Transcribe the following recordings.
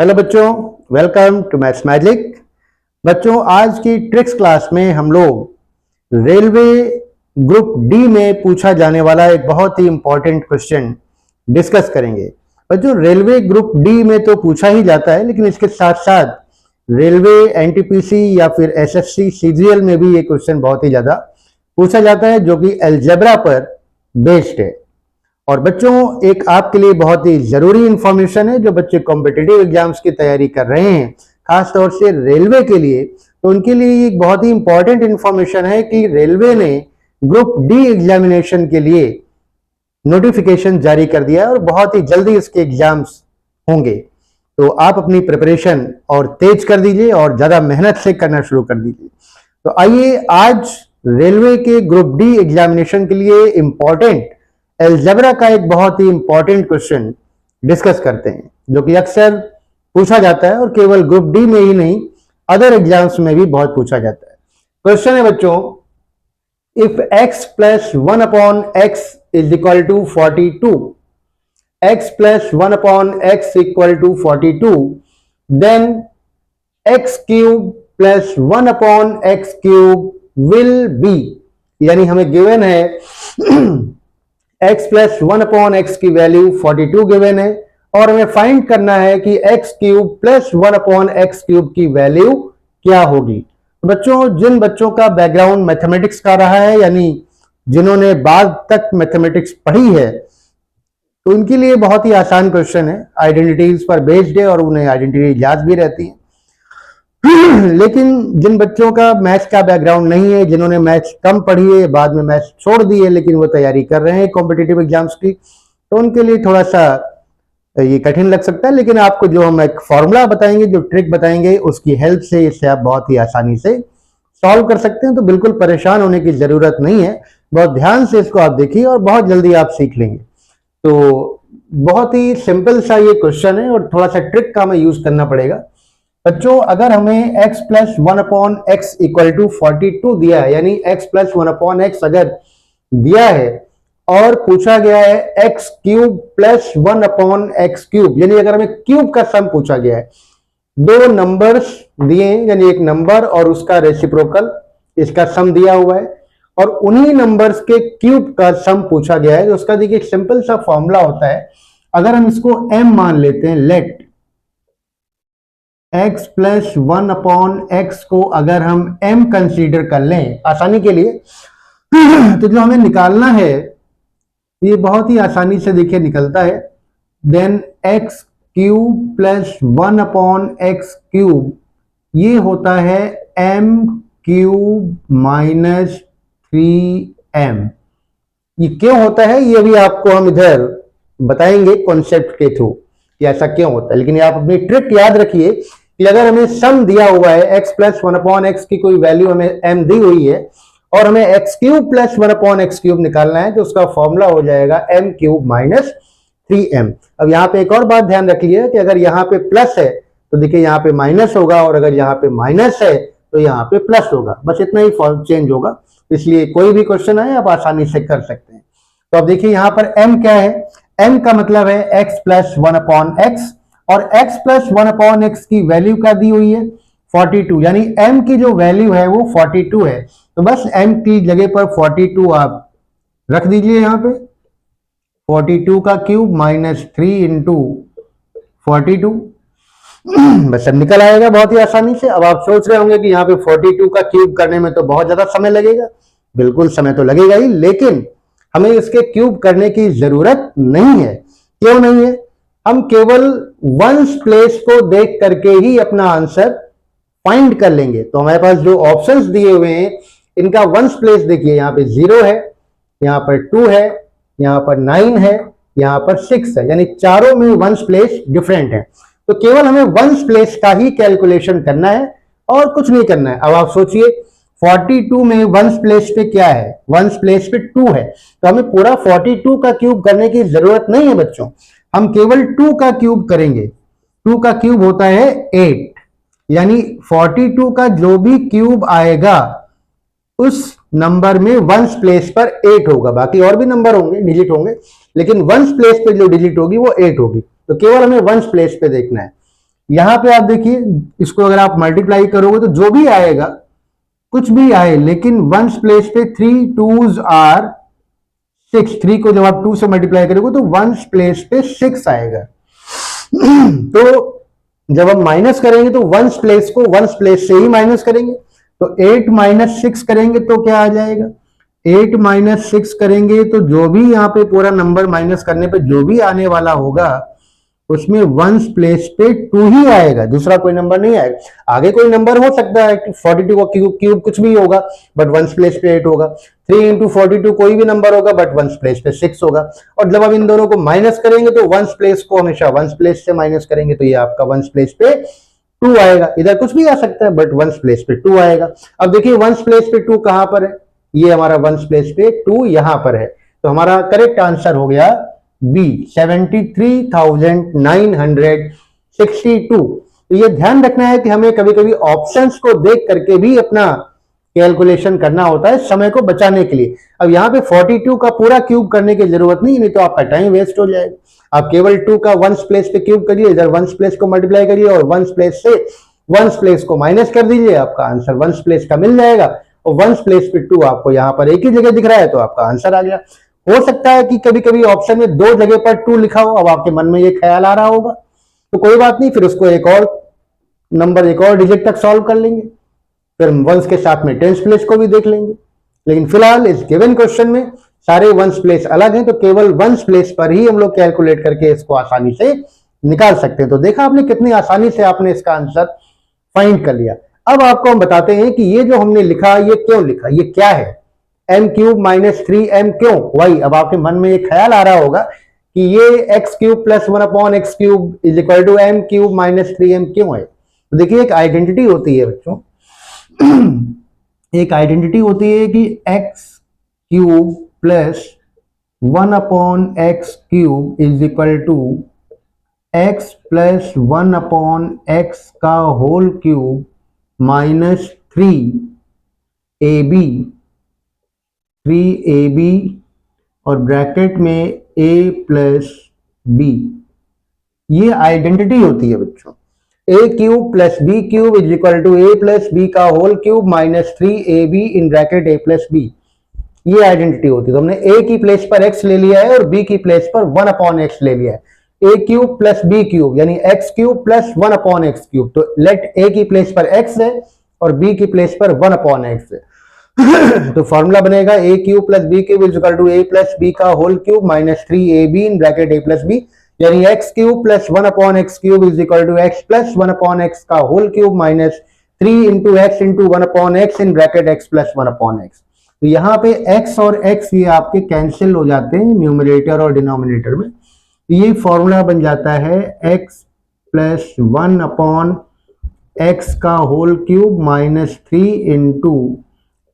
Hello बच्चों, welcome to maths magic. बच्चों, आज की ट्रिक्स क्लास में हम लोग रेलवे ग्रुप डी में पूछा जाने वाला एक बहुत ही इंपॉर्टेंट क्वेश्चन डिस्कस करेंगे। बच्चों, रेलवे ग्रुप डी में तो पूछा ही जाता है, लेकिन इसके साथ साथ रेलवे एनटीपीसी या फिर एसएससी सीजीएल में भी ये क्वेश्चन बहुत ही ज्यादा पूछा जाता है, जो कि अलजेब्रा पर बेस्ड है। और बच्चों, एक आपके लिए बहुत ही जरूरी इंफॉर्मेशन है, जो बच्चे कॉम्पिटिटिव एग्जाम्स की तैयारी कर रहे हैं, खास तौर से रेलवे के लिए, तो उनके लिए एक बहुत ही इंपॉर्टेंट इंफॉर्मेशन है कि रेलवे ने ग्रुप डी एग्जामिनेशन के लिए नोटिफिकेशन जारी कर दिया है और बहुत ही जल्दी इसके एग्जाम्स होंगे। तो आप अपनी प्रिपरेशन और तेज कर दीजिए और ज्यादा मेहनत से करना शुरू कर दीजिए। तो आइए आज रेलवे के ग्रुप डी एग्जामिनेशन के लिए इंपॉर्टेंट अलजेब्रा का एक बहुत ही इंपॉर्टेंट क्वेश्चन डिस्कस करते हैं, जो कि अक्सर पूछा जाता है और केवल ग्रुप डी में ही नहीं, अदर एग्जाम्स में भी बहुत पूछा जाता है। क्वेश्चन है बच्चों, if x plus 1 upon x is equal to 42, x plus 1 upon x equal to 42, then x cube plus 1 upon x cube will be. यानी हमें गिवन है x प्लस 1 अपॉन एक्स की वैल्यू 42 गिवन है और हमें find करना है कि x cube plus 1 upon x cube की वैल्यू क्या होगी। तो बच्चों, जिन बच्चों का बैकग्राउंड मैथमेटिक्स का रहा है, यानी जिन्होंने बाद तक मैथमेटिक्स पढ़ी है, तो उनके लिए बहुत ही आसान क्वेश्चन है, आइडेंटिटीज पर बेस्ड है और उन्हें आइडेंटिटी याद भी रहती है। लेकिन जिन बच्चों का मैथ्स का बैकग्राउंड नहीं है, जिन्होंने मैथ्स कम पढ़ी है, बाद में मैथ्स छोड़ दी है, लेकिन वो तैयारी कर रहे हैं कॉम्पिटिटिव एग्जाम्स की, तो उनके लिए थोड़ा सा ये कठिन लग सकता है। लेकिन आपको जो हम एक फॉर्मूला बताएंगे, जो ट्रिक बताएंगे, उसकी हेल्प से इसे आप बहुत ही आसानी से सॉल्व कर सकते हैं। तो बिल्कुल परेशान होने की जरूरत नहीं है, बहुत ध्यान से इसको आप देखिए और बहुत जल्दी आप सीख लेंगे। तो बहुत ही सिंपल सा ये क्वेश्चन है और थोड़ा सा ट्रिक का हमें यूज करना पड़ेगा। बच्चों, अगर हमें x plus 1 upon x equal to 42 दिया है, यानी x प्लस 1 अपॉन एक्स अगर दिया है और पूछा गया है x cube plus 1 upon x cube, यानी अगर हमें क्यूब का सम पूछा गया है, दो नंबर्स दिए हैं, यानी एक नंबर और उसका रेसिप्रोकल, इसका सम दिया हुआ है, और उन्हीं नंबर्स के क्यूब का सम पूछा गया है। तो उसका देखिए सिंपल सा फॉर्मूला होता है, अगर हम इसको m मान लेते हैं, let x plus 1 upon x को अगर हम m कंसीडर कर लें आसानी के लिए, तो जो हमें निकालना है ये बहुत ही आसानी से देखिए निकलता है। Then x cube plus 1 upon x cube, ये होता है m क्यूब माइनस 3m। ये क्यों होता है ये भी आपको हम इधर बताएंगे कॉन्सेप्ट के थ्रू कि ऐसा क्यों होता है। लेकिन आप अपनी ट्रिक याद रखिए कि अगर हमें सम दिया हुआ है x प्लस 1 अपॉन एक्स की कोई वैल्यू हमें m दी हुई है और हमें x cube plus 1 upon x cube निकालना है, तो उसका फॉर्मूला हो जाएगा m क्यूब माइनस 3m। अब यहाँ पे एक और बात ध्यान रखिए कि अगर यहाँ पे प्लस है तो देखिए यहाँ पे माइनस होगा, और अगर यहाँ पे माइनस है तो यहाँ पे प्लस होगा। बस इतना ही चेंज होगा, इसलिए कोई भी क्वेश्चन आए आप आसानी से कर सकते हैं। तो अब देखिए यहाँ पर m क्या है, m का मतलब है x प्लस 1 अपॉन एक्स, और x प्लस 1 अपॉन एक्स की वैल्यू क्या दी हुई है 42, यानी m की जो वैल्यू है वो 42 है। तो बस m की जगह पर 42 आप रख दीजिए यहाँ पे, 42 का क्यूब माइनस 3 इंटू 42, बस अब निकल आएगा बहुत ही आसानी से। अब आप सोच रहे होंगे कि यहाँ पे 42 का क्यूब करने में तो बहुत ज्यादा समय लगेगा। बिल्कुल समय तो लगेगा ही, लेकिन हमें इसके क्यूब करने की जरूरत नहीं है। क्यों नहीं है? हम केवल वंस प्लेस को देख करके ही अपना आंसर फाइंड कर लेंगे। तो हमारे पास जो ऑप्शंस दिए हुए हैं इनका वंस प्लेस देखिए, यहाँ पे 0 है, यहाँ पर 2 है, यहाँ पर 9 है, यहाँ पर 6 है, यानी चारों में वंस प्लेस डिफरेंट है। तो केवल हमें वंस प्लेस का ही कैलकुलेशन करना है और कुछ नहीं करना है। अब आप सोचिए 42 में वंस प्लेस पे क्या है, वंस प्लेस पे 2 है, तो हमें पूरा 42 का क्यूब करने की जरूरत नहीं है बच्चों, हम केवल 2 का क्यूब करेंगे। 2 का क्यूब होता है 8, यानी 42 का जो भी क्यूब आएगा उस नंबर में वंस प्लेस पर 8 होगा। बाकी और भी नंबर होंगे, डिजिट होंगे, लेकिन वंस प्लेस पे जो डिजिट होगी वो 8 होगी। तो केवल हमें वंस प्लेस पे देखना है। यहां पे आप देखिए, इसको अगर आप मल्टीप्लाई करोगे तो जो भी आएगा, कुछ भी आए, लेकिन वंस प्लेस पे 3 2s आर 6, 3 को जब आप 2 से मल्टीप्लाई करोगे तो वंस प्लेस पे 6 आएगा। तो जब हम माइनस करेंगे तो वंस प्लेस को वंस प्लेस से ही माइनस करेंगे, तो 8 माइनस 6 करेंगे तो क्या आ जाएगा, 8 माइनस 6 करेंगे तो जो भी यहाँ पे पूरा नंबर माइनस करने पे जो भी आने वाला होगा उसमें वंस प्लेस पे 2 ही आएगा, दूसरा कोई नंबर नहीं आएगा। आगे कोई नंबर हो सकता है, 42 का क्यूब कुछ भी होगा, बट वंस प्लेस पे 8 होगा। 3 इंटू 42 कोई भी नंबर होगा, बट वंस प्लेस पे 6 होगा। और जब आप इन दोनों को माइनस करेंगे तो वंस प्लेस को हमेशा वंस प्लेस से माइनस करेंगे, तो ये आपका वंस प्लेस पे 2 आएगा। इधर कुछ भी आ सकता है, बट वंस प्लेस पे 2 आएगा। अब देखिए वंस प्लेस पे 2 कहां पर है, ये हमारा वंस प्लेस पे 2 यहां पर है, तो हमारा करेक्ट आंसर हो गया बी, 73,962। तो ये ध्यान रखना है कि हमें कभी कभी ऑप्शंस को देख करके भी अपना कैलकुलेशन करना होता है समय को बचाने के लिए। अब यहाँ पे 42 का पूरा क्यूब करने की जरूरत नहीं तो आपका टाइम वेस्ट हो जाएगा। आप केवल 2 का वंस प्लेस पे क्यूब करिए, इधर वंस प्लेस को मल्टीप्लाई करिए और वंस प्लेस से वंस प्लेस को माइनस कर दीजिए, आपका आंसर वंस प्लेस का मिल जाएगा। और वंस प्लेस पे 2 आपको यहाँ पर एक ही जगह दिख रहा है, तो आपका आंसर आ गया। हो सकता है कि कभी कभी ऑप्शन में 2 जगह पर 2 लिखा हो, अब आपके मन में ये ख्याल आ रहा होगा, तो कोई बात नहीं, फिर उसको एक और नंबर, एक और डिजिट तक सॉल्व कर लेंगे, फिर वंस के साथ में टेंस प्लेस को भी देख लेंगे। लेकिन फिलहाल इस गिवन क्वेश्चन में सारे वंस प्लेस अलग हैं, तो केवल वंस प्लेस पर ही हम लोग कैलकुलेट करके इसको आसानी से निकाल सकते हैं। तो देखा आपने कितनी आसानी से आपने इसका आंसर फाइंड कर लिया। अब आपको हम बताते हैं कि ये जो हमने लिखा ये क्यों लिखा, ये क्या है, m क्यूब माइनस 3m क्यों। वही अब आपके मन में ये ख्याल आ रहा होगा कि ये x cube plus 1/x cube is equal to m cube minus 3m क्यों है। तो देखिए एक आइडेंटिटी होती है बच्चों, एक आइडेंटिटी होती है कि x cube plus 1/x cube is equal to x plus 1/x का होल क्यूब माइनस 3ab और ब्रैकेट में a प्लस b, ये आइडेंटिटी होती है बच्चों। a cube plus b cube is equal to a plus b का whole cube minus 3ab in bracket a plus b, ये identity होती है। तो हमने a की प्लेस पर x ले लिया है और b की प्लेस पर 1/x ले लिया है। a cube plus b cube यानी x cube plus 1/x cube, तो लेट a की प्लेस पर x है और b की प्लेस पर 1/x है। तो फॉर्मूला बनेगा a cube plus b cube is equal to a plus b का whole cube minus 3ab in bracket a plus b, यानी x cube plus 1/x cube is equal to x plus 1/x का whole cube minus 3 into x into 1/x in bracket x plus 1/x। तो यहाँ पे x और x ये आपके cancel हो जाते हैं न्यूमरेटर और डिनोमिनेटर में, ये फॉर्मूला बन जाता है x प्लस 1/x का whole cube minus 3 into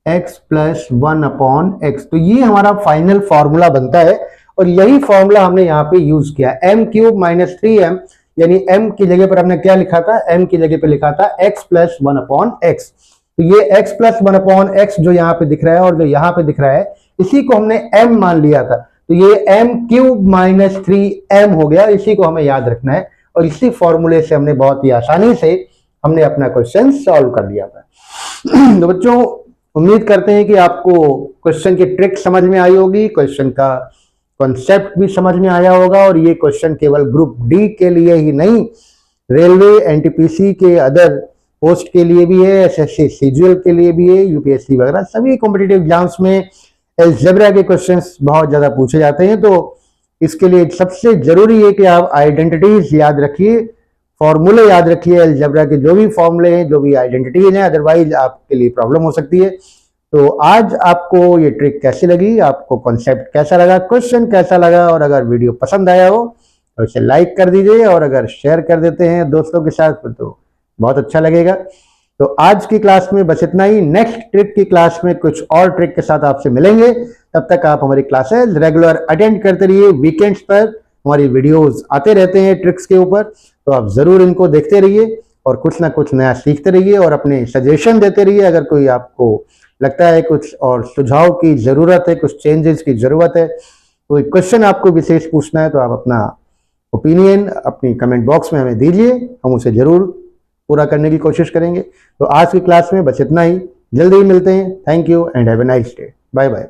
x plus 1/x। तो ये हमारा फाइनल फॉर्मूला बनता है और यही फॉर्मूला हमने यहाँ पे यूज किया। m क्यूब माइनस 3m यानी m की जगह पर हमने क्या लिखा था, m की जगह पे लिखा था x प्लस 1/x। तो ये x प्लस 1/x जो यहाँ पे दिख रहा है और जो यहाँ पे दिख रहा है, इसी को हमने m मान लिया था, तो ये m क्यूब माइनस 3m हो गया। इसी को हमें याद रखना है और इसी फॉर्मूले से हमने बहुत ही आसानी से हमने अपना क्वेश्चन सॉल्व कर लिया था। तो बच्चों उम्मीद करते हैं कि आपको क्वेश्चन की ट्रिक समझ में आई होगी, क्वेश्चन का कॉन्सेप्ट भी समझ में आया होगा। और ये क्वेश्चन केवल ग्रुप डी के लिए ही नहीं, रेलवे, एनटीपीसी के अदर पोस्ट के लिए भी है, एसएससी सीजीएल के लिए भी है, यूपीएससी वगैरह सभी कॉम्पिटिटिव एग्जाम्स में अलजेब्रा के क्वेश्चंस बहुत ज्यादा पूछे जाते हैं। तो इसके लिए सबसे जरूरी है कि आप आइडेंटिटीज याद रखिए, फॉर्मूले याद रखिए, अलजेब्रा के जो भी फॉर्मूले हैं, जो भी आइडेंटिटीज हैं, अदरवाइज आपके लिए प्रॉब्लम हो सकती है। तो आज आपको ये ट्रिक कैसी लगी, आपको कॉन्सेप्ट कैसा लगा, क्वेश्चन कैसा लगा, और अगर वीडियो पसंद आया हो तो इसे लाइक कर दीजिए और अगर शेयर कर देते हैं दोस्तों के साथ तो बहुत अच्छा लगेगा। तो आज की क्लास में बस इतना ही। नेक्स्ट ट्रिक की क्लास में कुछ और ट्रिक के साथ आपसे मिलेंगे। तब तक आप हमारी क्लासेस रेगुलर अटेंड करते रहिए। वीकेंड्स पर हमारी वीडियोस आते रहते हैं ट्रिक्स के ऊपर, तो आप जरूर इनको देखते रहिए और कुछ ना कुछ नया सीखते रहिए और अपने सजेशन देते रहिए। अगर कोई आपको लगता है कुछ और सुझाव की जरूरत है, कुछ चेंजेस की जरूरत है, कोई क्वेश्चन आपको विशेष पूछना है, तो आप अपना ओपिनियन अपनी कमेंट बॉक्स में हमें दीजिए, हम उसे ज़रूर पूरा करने की कोशिश करेंगे। तो आज की क्लास में बस इतना ही, जल्दी ही मिलते हैं। Thank you and have a nice day. Bye bye.